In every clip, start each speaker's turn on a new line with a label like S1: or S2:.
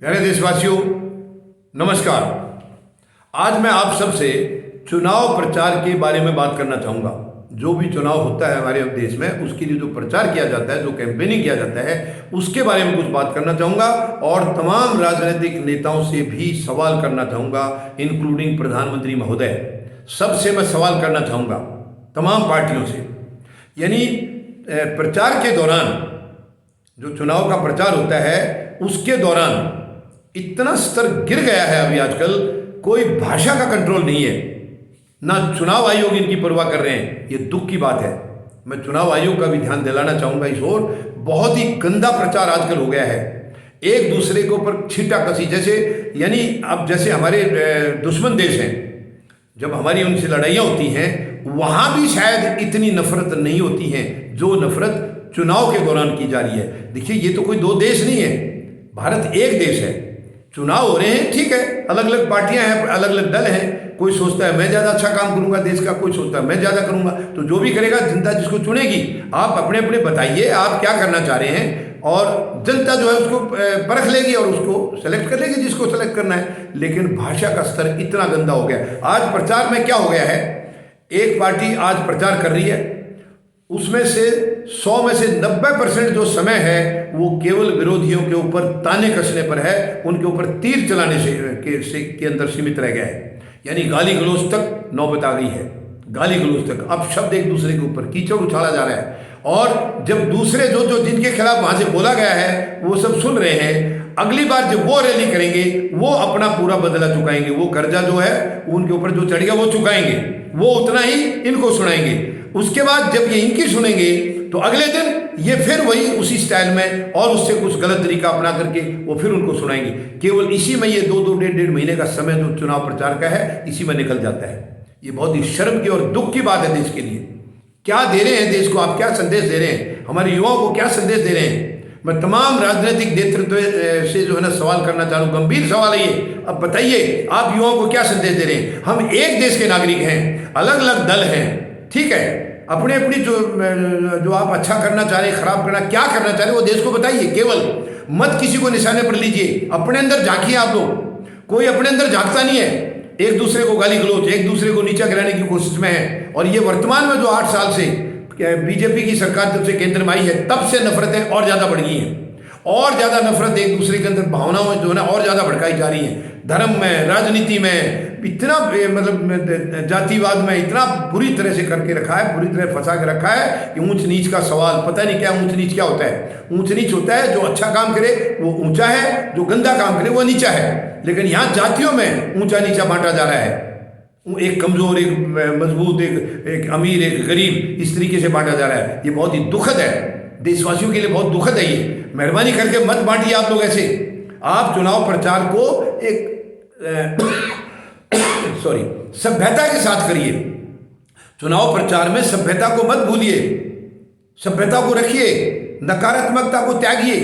S1: प्यारे देशवासियों, नमस्कार। आज मैं आप सबसे चुनाव प्रचार के बारे में बात करना चाहूँगा। जो भी चुनाव होता है हमारे देश में, उसके लिए जो प्रचार किया जाता है, जो कैंपेनिंग किया जाता है, उसके बारे में कुछ बात करना चाहूँगा और तमाम राजनीतिक नेताओं से भी सवाल करना चाहूँगा, इंक्लूडिंग प्रधानमंत्री महोदय। सबसे मैं सवाल करना चाहूँगा तमाम पार्टियों से। यानी प्रचार के दौरान, जो चुनाव का प्रचार होता है उसके दौरान इतना स्तर गिर गया है अभी आजकल, कोई भाषा का कंट्रोल नहीं है, ना चुनाव आयोग इनकी परवाह कर रहे हैं। ये दुख की बात है। मैं चुनाव आयोग का भी ध्यान दिलाना चाहूँगा इस ओर। बहुत ही गंदा प्रचार आजकल हो गया है, एक दूसरे के ऊपर छीटा कसी जैसे। यानी अब जैसे हमारे दुश्मन देश हैं, जब हमारी उनसे लड़ाइयाँ होती हैं, वहाँ भी शायद इतनी नफरत नहीं होती है जो नफरत चुनाव के दौरान की जा रही है। देखिए, ये तो कोई दो देश नहीं है, भारत एक देश है। चुनाव हो रहे हैं, ठीक है, अलग अलग पार्टियां हैं, अलग अलग दल हैं। कोई सोचता है मैं ज़्यादा अच्छा काम करूंगा देश का, कोई सोचता है मैं ज़्यादा करूंगा। तो जो भी करेगा, जनता जिसको चुनेगी। आप अपने अपने बताइए आप क्या करना चाह रहे हैं, और जनता जो है उसको परख लेगी और उसको सेलेक्ट कर लेगी जिसको सेलेक्ट करना है। लेकिन भाषा का स्तर इतना गंदा हो गया। आज प्रचार में क्या हो गया है, एक पार्टी आज प्रचार कर रही है, उसमें से 100 में से 90% जो समय है वो केवल विरोधियों के ऊपर ताने कसने पर है, उनके ऊपर तीर चलाने के अंदर सीमित रह गया है। यानी गाली गलौज तक नौबत आ गई है, गाली गलौज तक। अब शब्द एक दूसरे के ऊपर कीचड़ उछाला जा रहा है, और जब दूसरे जो जिनके खिलाफ वहां से बोला गया है वो सब सुन रहे हैं, अगली बार जब वो रैली करेंगे वो अपना पूरा बदला चुकाएंगे। वो कर्जा जो है उनके ऊपर जो चढ़ गया वो चुकाएंगे, वो उतना ही इनको सुनाएंगे। उसके बाद जब ये इनकी सुनेंगे तो अगले दिन ये फिर वही उसी स्टाइल में और उससे कुछ गलत तरीका अपना करके वो फिर उनको सुनाएंगे। केवल इसी में ये 2-2, 1.5 महीने का समय जो चुनाव प्रचार का है, इसी में निकल जाता है। ये बहुत ही शर्म की और दुख की बात है देश के लिए। क्या दे रहे हैं देश को आप, क्या संदेश दे रहे हैं, हमारे युवाओं को क्या संदेश दे रहे हैं। मैं तमाम राजनीतिक नेतृत्व से जो है ना सवाल करना चाहूँ, गंभीर सवाल है ये। अब बताइए आप युवाओं को क्या संदेश दे रहे हैं। हम एक देश के नागरिक हैं, अलग अलग दल हैं, ठीक है, अपने अपनी जो आप अच्छा करना चाह रहे हैं, खराब करना, क्या करना चाह रहे हैं वो देश को बताइए। केवल मत किसी को निशाने पर लीजिए, अपने अंदर झांकिए आप लोग। कोई अपने अंदर झांकता नहीं है, एक दूसरे को गाली गलौज, एक दूसरे को नीचा गिराने की कोशिश में है। और ये वर्तमान में जो 8 साल से बीजेपी की सरकार जब से केंद्र में आई है, तब से नफरतें और ज़्यादा बढ़ गई हैं, और ज़्यादा नफरत एक दूसरे के अंदर भावनाओं जो है ना और ज़्यादा भड़काई जा रही हैं। धर्म में, राजनीति में इतना मतलब जातिवाद में इतना बुरी तरह से करके रखा है, बुरी तरह फंसा के रखा है कि ऊंच नीच का सवाल, पता नहीं क्या ऊंच नीच क्या होता है। ऊंच नीच होता है जो अच्छा काम करे वो ऊंचा है, जो गंदा काम करे वो नीचा है। लेकिन यहाँ जातियों में ऊंचा नीचा बांटा जा रहा है, एक कमजोर, एक मजबूत, एक अमीर, एक गरीब, इस तरीके से बांटा जा रहा है। ये बहुत ही दुखद है, देशवासियों के लिए बहुत दुखद है ये। मेहरबानी करके मत बांटिए आप लोग ऐसे। आप चुनाव प्रचार को एक सभ्यता के साथ करिए। चुनाव प्रचार में सभ्यता को मत भूलिए, सभ्यता को रखिए, नकारात्मकता को त्यागिए,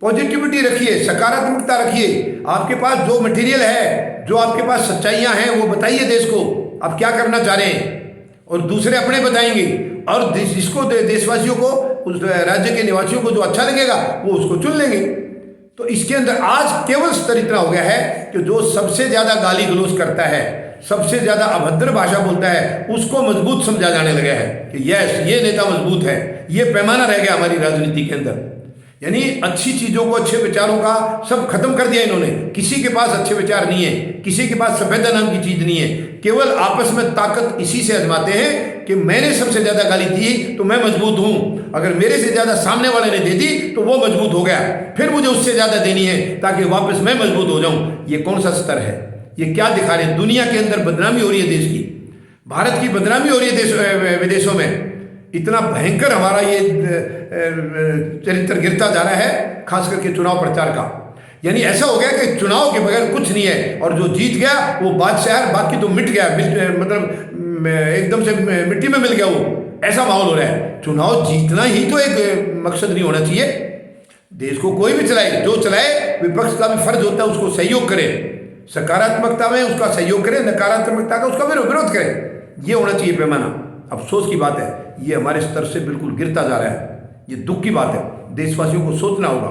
S1: पॉजिटिविटी रखिए, सकारात्मकता रखिए। आपके पास जो मटेरियल है, जो आपके पास सच्चाइयां हैं, वो बताइए देश को आप क्या करना चाह रहे हैं, और दूसरे अपने बताएंगे। और जिसको देशवासियों को, उस राज्य के निवासियों को जो अच्छा लगेगा वो उसको चुन लेंगे। तो इसके अंदर आज केवल स्तर इतना हो गया है कि जो सबसे ज्यादा गाली गलौज करता है, सबसे ज्यादा अभद्र भाषा बोलता है, उसको मजबूत समझा जाने लगा है कि यस, ये नेता मजबूत है। ये पैमाना रह गया हमारी राजनीति के अंदर। यानी अच्छी चीजों को, अच्छे विचारों का सब खत्म कर दिया इन्होंने। किसी के पास अच्छे विचार नहीं है, किसी के पास सभ्यता नाम की चीज नहीं है। केवल आपस में ताकत इसी से आजमाते हैं कि मैंने सबसे ज्यादा गाली दी तो मैं मजबूत हूं, अगर मेरे से ज्यादा सामने वाले ने दे दी तो वो मजबूत हो गया, फिर मुझे उससे ज्यादा देनी है ताकि वापस मैं मजबूत हो जाऊं। ये कौन सा स्तर है, ये क्या दिखा रहे हैं। दुनिया के अंदर बदनामी हो रही है देश की, भारत की बदनामी हो रही है विदेशों में। इतना भयंकर हमारा ये चरित्र गिरता जा रहा है, खास करके चुनाव प्रचार का। यानी ऐसा हो गया कि चुनाव के बगैर कुछ नहीं है, और जो जीत गया वो बादशाह, बाकी तो मिट गया, मतलब एकदम से मिट्टी में मिल गया वो, ऐसा माहौल हो रहा है। चुनाव जीतना ही तो एक मकसद नहीं होना चाहिए। देश को कोई भी चलाए, जो चलाए, विपक्ष का भी फर्ज होता है उसको सहयोग करे, सकारात्मकता में उसका सहयोग करे, नकारात्मकता का उसका विरोध करे। ये होना चाहिए पैमाना। अफसोस की बात है, ये हमारे स्तर से बिल्कुल गिरता जा रहा है। ये दुख की बात है, देशवासियों को सोचना होगा।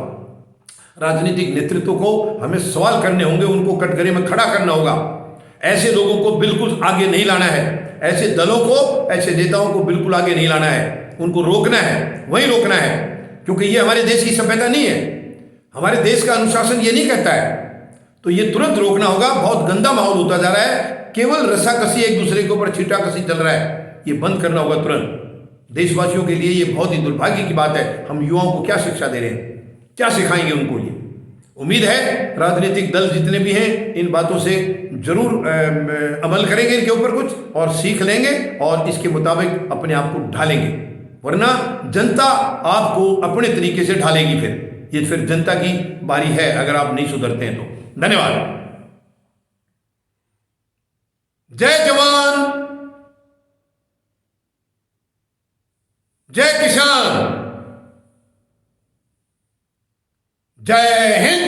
S1: राजनीतिक नेतृत्व को हमें सवाल करने होंगे, उनको कटघरे में खड़ा करना होगा। ऐसे लोगों को बिल्कुल आगे नहीं लाना है, ऐसे दलों को, ऐसे नेताओं को बिल्कुल आगे नहीं लाना है, उनको रोकना है, वहीं रोकना है, क्योंकि ये हमारे देश की सभ्यता नहीं है, हमारे देश का अनुशासन ये नहीं कहता है। तो ये तुरंत रोकना होगा। बहुत गंदा माहौल होता जा रहा है, केवल रस्साकसी, एक दूसरे के ऊपर छींटाकसी चल रहा है, ये बंद करना होगा तुरंत। देशवासियों के लिए ये बहुत ही दुर्भाग्य की बात है। हम युवाओं को क्या शिक्षा दे रहे हैं, क्या सिखाएंगे उनको? ये उम्मीद है राजनीतिक दल जितने भी हैं इन बातों से जरूर अमल करेंगे, इनके ऊपर कुछ और सीख लेंगे और इसके मुताबिक अपने आप को ढालेंगे, वरना जनता आपको अपने तरीके से ढालेगी। फिर ये फिर जनता की बारी है अगर आप नहीं सुधरते हैं तो। धन्यवाद। जय जवान, जय किसान, जय हिंद।